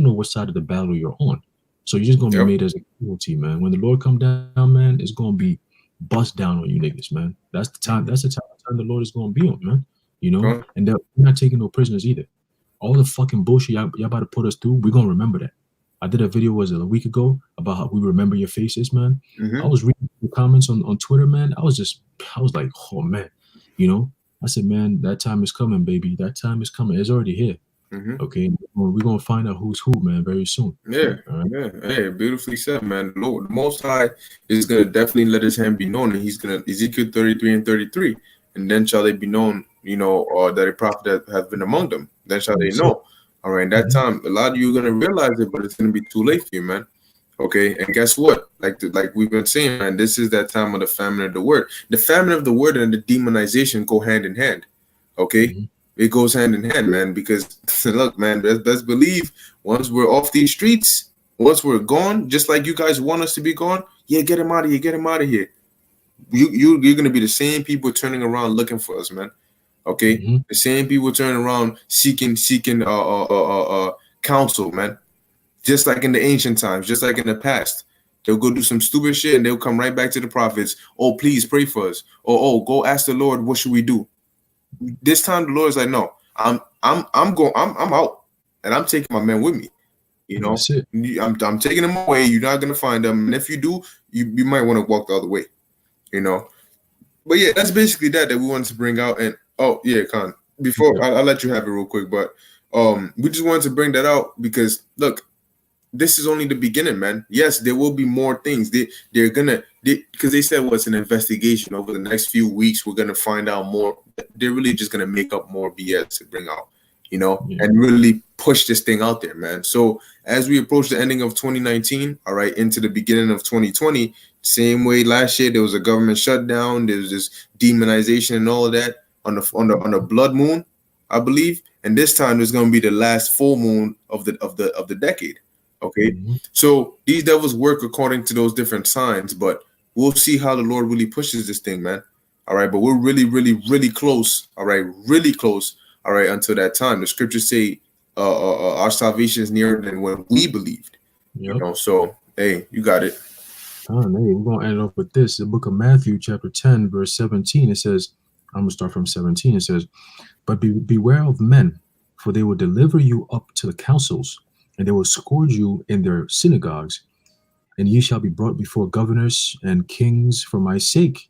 know what side of the battle you're on. So you're just gonna be Yep. made as a casualty, man. When the Lord come down, man, it's gonna be bust down on you niggas, man. That's the time. That's the time the Lord is gonna be on, man. You know, Con. and we're not taking no prisoners either. All the fucking bullshit y'all about to put us through, we're gonna remember that. I did a video was it a week ago about how we remember your faces, man. I Mm-hmm. was reading the comments on Twitter, man. I was like, oh man, you know. I said, man, that time is coming, baby. That time is coming. It's already here. Mm-hmm. Okay, we're gonna find out who's who, man, very soon. Yeah, All right. yeah. Hey, beautifully said, man. Lord, the Most High is gonna definitely let His hand be known, and He's gonna Ezekiel 33 and 33, and then shall they be known, or that a prophet that has been among them. Then shall they Yes, sir. know. All right, that Mhm. time, a lot of you are gonna realize it, but it's gonna be too late for you, man. Okay, and guess what? Like we've been saying, man, this is that time of the famine of the word. The famine of the word and the demonization go hand in hand. Okay, Mhm. it goes hand in hand, man. Because look, man, best believe once we're off these streets, once we're gone, just like you guys want us to be gone, yeah, get him out of here, get him out of here. You're gonna be the same people turning around looking for us, man. Okay, Mhm. the same people turning around seeking counsel, man. Just like in the ancient times, just like in the past. They'll go do some stupid shit and they'll come right back to the prophets. Oh, please pray for us. Oh, go ask the Lord, what should we do? This time the Lord is like, no, I'm out. And I'm taking my men with me. You know, That's it. I'm taking them away. You're not gonna find them. And if you do, you might want to walk the other way, you know. But yeah, that's basically that we wanted to bring out. And oh yeah, Khan, before Yep. I'll let you have it real quick, but we just wanted to bring that out because look, this is only the beginning, man. Yes, there will be more things. They're gonna because they said what's an investigation over the next few weeks. We're gonna find out more. They're really just gonna make up more BS to bring out, Yeah. and really push this thing out there, man. So as we approach the ending of 2019, all right, into the beginning of 2020, same way last year there was a government shutdown. There was this demonization and all of that on the blood moon, I believe. And this time there's gonna be the last full moon of the decade. Okay, Mhm. so these devils work according to those different signs, but we'll see how the Lord really pushes this thing, man. All right, but we're really, really, really close. All right, really close. All right, until that time, the scriptures say our salvation is nearer than when we believed. Yep. So hey, you got it. Hey, we're gonna end it off with this. The book of Matthew, chapter 10, verse 17. It says, I'm gonna start from 17. It says, but beware of men, for they will deliver you up to the councils, and they will scourge you in their synagogues, and ye shall be brought before governors and kings for my sake,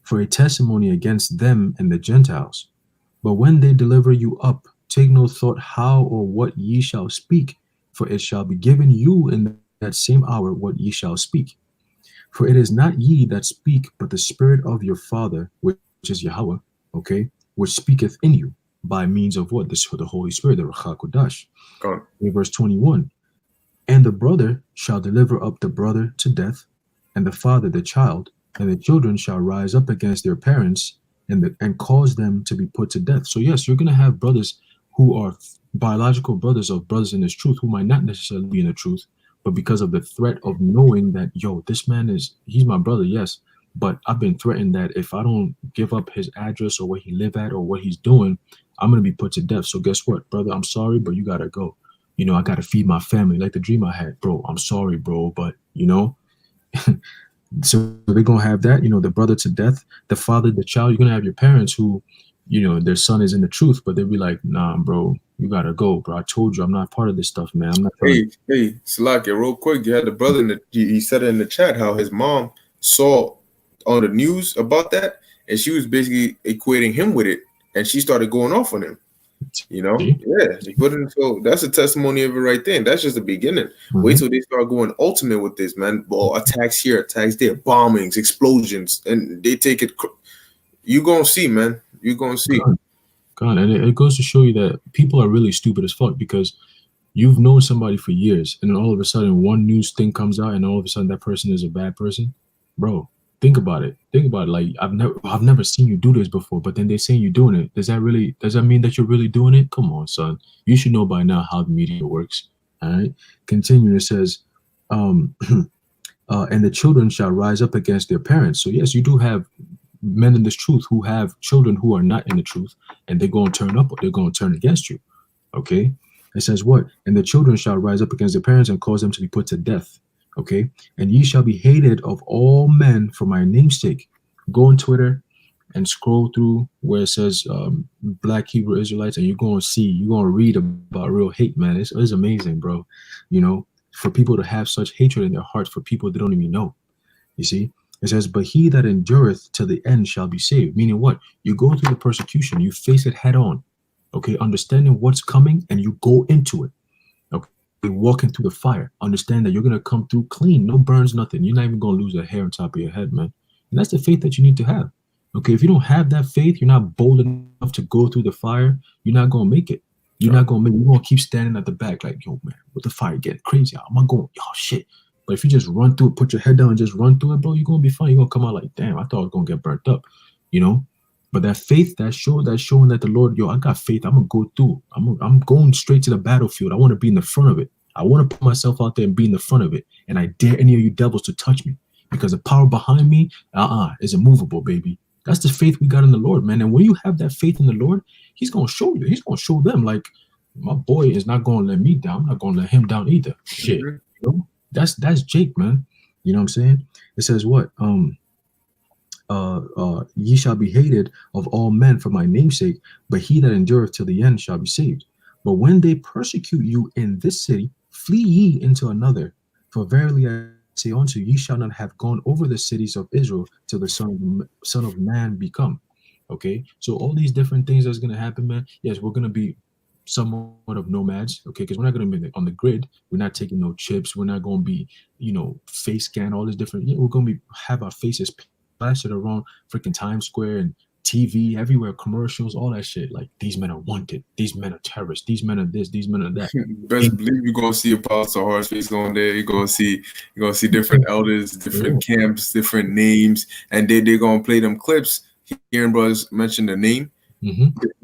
for a testimony against them and the Gentiles. But when they deliver you up, take no thought how or what ye shall speak, for it shall be given you in that same hour what ye shall speak. For it is not ye that speak, but the Spirit of your Father, which is Yahweh, okay, which speaketh in you by means of what? The Holy Spirit, the Ruach HaKodesh. Go on. In verse 21, and the brother shall deliver up the brother to death, and the father the child, and the children shall rise up against their parents and cause them to be put to death. So yes, you're gonna have brothers who are biological brothers of brothers in this truth who might not necessarily be in the truth, but because of the threat of knowing that, yo, this man he's my brother, yes, but I've been threatened that if I don't give up his address or where he live at or what he's doing, I'm gonna be put to death. So guess what, brother? I'm sorry, but you gotta go. I gotta feed my family, like the dream I had, bro. I'm sorry, bro, but so they're gonna have that, the brother to death, the father, the child. You're gonna have your parents who, their son is in the truth, but they'll be like, nah, bro, you gotta go, bro. I told you I'm not part of this stuff, man. I'm not trying to. Hey, Salakia, real quick, you had the brother he said it in the chat how his mom saw on the news about that, and she was basically equating him with it, and she started going off on him. See? Yeah, he put it. So that's a testimony of it right there. And that's just the beginning. Wait till they start going ultimate with this, man. Well, attacks here, attacks there, bombings, explosions, and they take it. You gonna see, man. You gonna see. God, and it goes to show you that people are really stupid as fuck, because you've known somebody for years, and then all of a sudden one news thing comes out, and all of a sudden that person is a bad person, bro. Think about it. Think about it. Like, I've never seen you do this before, but then they're saying you're doing it. Does that mean that you're really doing it? Come on, son. You should know by now how the media works. All right. Continue. It says, and the children shall rise up against their parents. So yes, you do have men in this truth who have children who are not in the truth, and they're going to turn up, or they're going to turn against you. Okay. It says what? And the children shall rise up against their parents and cause them to be put to death. Okay. And ye shall be hated of all men for my name's sake. Go on Twitter and scroll through where it says Black Hebrew Israelites, and you're going to read about real hate, man. It's amazing, bro. For people to have such hatred in their hearts for people they don't even know. You see? It says, but he that endureth to the end shall be saved. Meaning what? You go through the persecution, you face it head on. Okay, understanding what's coming, and you go into it. Okay, walking through the fire, understand that you're gonna come through clean, no burns, nothing. You're not even gonna lose a hair on top of your head, man. And that's the faith that you need to have. Okay, if you don't have that faith, you're not bold enough to go through the fire. You're not gonna make it. You're gonna keep standing at the back like, yo, man, with the fire getting crazy. I'm not going, oh shit. But if you just run through it, put your head down and just run through it, bro, you're gonna be fine. You're gonna come out like, damn, I thought I was gonna get burnt up, But that faith, that's showing that the Lord, yo, I got faith. I'm gonna go through. I'm going straight to the battlefield. I want to be in the front of it. I want to put myself out there and be in the front of it. And I dare any of you devils to touch me, because the power behind me, is immovable, baby. That's the faith we got in the Lord, man. And when you have that faith in the Lord, He's gonna show you. He's gonna show them, like, my boy is not gonna let me down. I'm not gonna let him down either. Shit, That's Jake, man. You know what I'm saying? It says what? Ye shall be hated of all men for my namesake, but he that endureth till the end shall be saved. But when they persecute you in this city, flee ye into another. For verily I say unto you, ye shall not have gone over the cities of Israel till the Son of Man be come. Okay, so all these different things that's gonna happen, man. Yes, we're gonna be somewhat of nomads, okay, because we're not going to be on the grid. We're not taking no chips. We're not going to be, face scan, all this different. We're going to have our faces plastered around freaking Times Square and TV everywhere, commercials, all that shit. Like, these men are wanted. These men are terrorists. These men are this. These men are that. Best believe you're gonna see Apostle Horseface on there. You're gonna see different elders, different camps, different names, and they're gonna play them clips. Hearing brothers mention the name.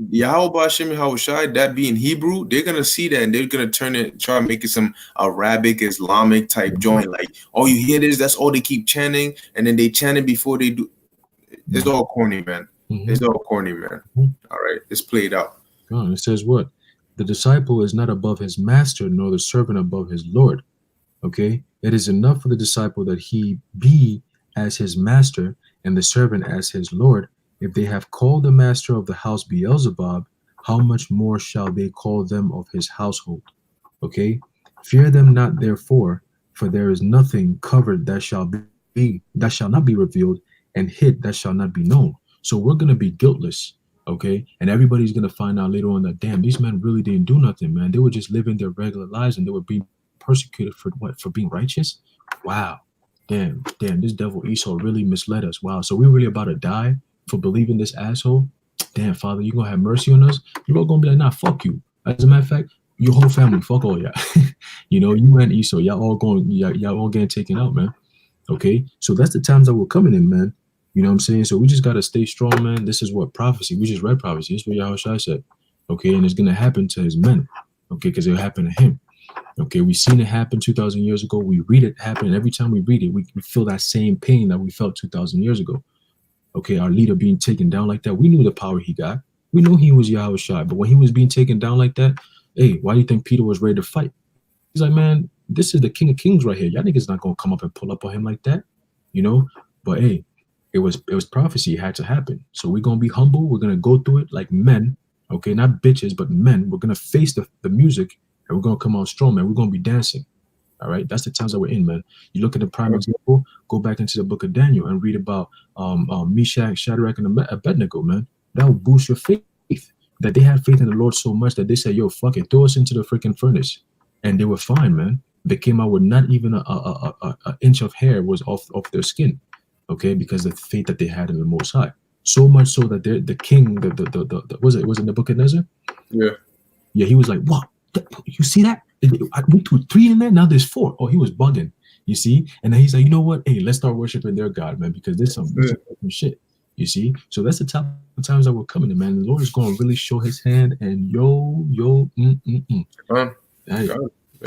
Yahweh Hashem Yahushai, that being Hebrew, they're gonna see that and they're gonna turn it, try to make it some Arabic Islamic type joint. Like, oh, you hear this? That's all they keep chanting, and then they chant it before they do. It's all corny, man. It's all corny, man. All right, it's played out. It says what? The disciple is not above his master, nor the servant above his Lord. Okay, it is enough for the disciple that he be as his master and the servant as his Lord. If they have called the master of the house Beelzebub, how much more shall they call them of his household? Okay? Fear them not, therefore, for there is nothing covered that shall not be revealed, and hid that shall not be known. So we're gonna be guiltless, okay? And everybody's gonna find out later on that, damn, these men really didn't do nothing, man. They were just living their regular lives, and they were being persecuted for what? For being righteous? Wow. Damn, this devil Esau really misled us. Wow. So we're really about to die for believing this asshole? Damn, Father, you gonna have mercy on us? You're gonna be like, nah, fuck you. As a matter of fact, your whole family, fuck all y'all. You and Esau, y'all all getting taken out, man. Okay, so that's the times that we're coming in, man. You know what I'm saying? So we just gotta stay strong, man. This is what prophecy. We just read prophecy. This is what Yahushua said. Okay, and it's gonna happen to his men. Okay, because it'll happen to him. Okay, we seen it happen 2,000 years ago. We read it happen, and every time we read it, we feel that same pain that we felt 2,000 years ago. Okay, our leader being taken down like that. We knew the power he got. We knew he was Yahushua, but when he was being taken down like that, hey, why do you think Peter was ready to fight? He's like, man, this is the King of Kings right here. Y'all niggas not gonna come up and pull up on him like that, you know. But hey, it was prophecy. It had to happen. So we're gonna be humble. We're gonna go through it like men, okay, not bitches, but men. We're gonna face the music, and we're gonna come out strong, man. We're gonna be dancing. All right, that's the times that we're in, man. You look at the prime example. Go back into the book of Daniel and read about Meshach, Shadrach, and Abednego, man. That will boost your faith. That they had faith in the Lord so much that they said, "Yo, fuck it, throw us into the freaking furnace," and they were fine, man. They came out with not even a inch of hair was off their skin, okay, because of the faith that they had in the Most High. So much so that the king, the was it Nebuchadnezzar? Yeah. Yeah, he was like, "What? You see that? We put 3 in there. Now there's 4." Oh, he was bugging. You see? And then he's like, "You know what? Hey, let's start worshiping their God, man, because there's some shit." You see? So that's the times that we're coming in, man. The Lord is going to really show His hand, and Hey,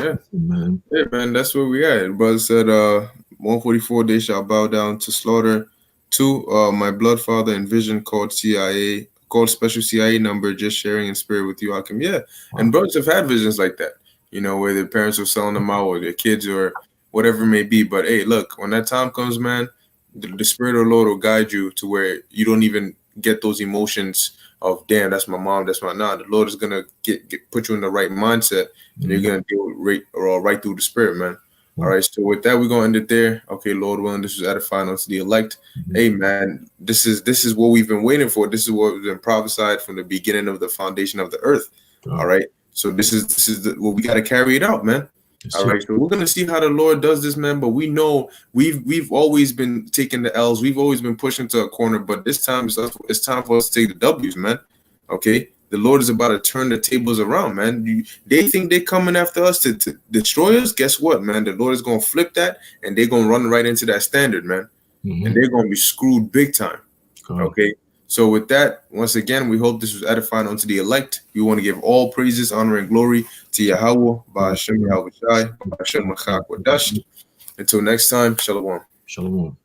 Yeah, man. Yeah, man, that's where we at. Brother said, 144, they shall bow down to slaughter. 2, my blood father in vision called CIA, called special CIA number, just sharing in spirit with you, Hakim. Yeah, and brothers have had visions like that, you know, where their parents were selling them out or their kids or whatever it may be. But hey, look, when that time comes, man, the Spirit of the Lord will guide you to where you don't even get those emotions of, damn, that's my mom, that's my nah. The Lord is gonna put you in the right mindset, and you're gonna deal right through the Spirit, man. All right, so with that, we're gonna end it there. Okay, Lord willing, this was edifying unto the elect. Hey, man, this is what we've been waiting for. This is what has been prophesied from the beginning of the foundation of the earth. All right, so this is what we got to carry it out, man. All right, so we're gonna see how the Lord does this, man. But we know we've always been taking the L's. We've always been pushing to a corner. But this time it's time for us to take the W's, man. Okay, the Lord is about to turn the tables around, man. They think they're coming after us to destroy us. Guess what, man? The Lord is gonna flip that, and they're gonna run right into that standard, man. And they're gonna be screwed big time. Okay. So with that, once again, we hope this was edifying unto the elect. We want to give all praises, honor, and glory to Yahweh, Ba'ashem Yahushai, Ba'ashem Machak Wadash. Until next time, Shalom. Shalom.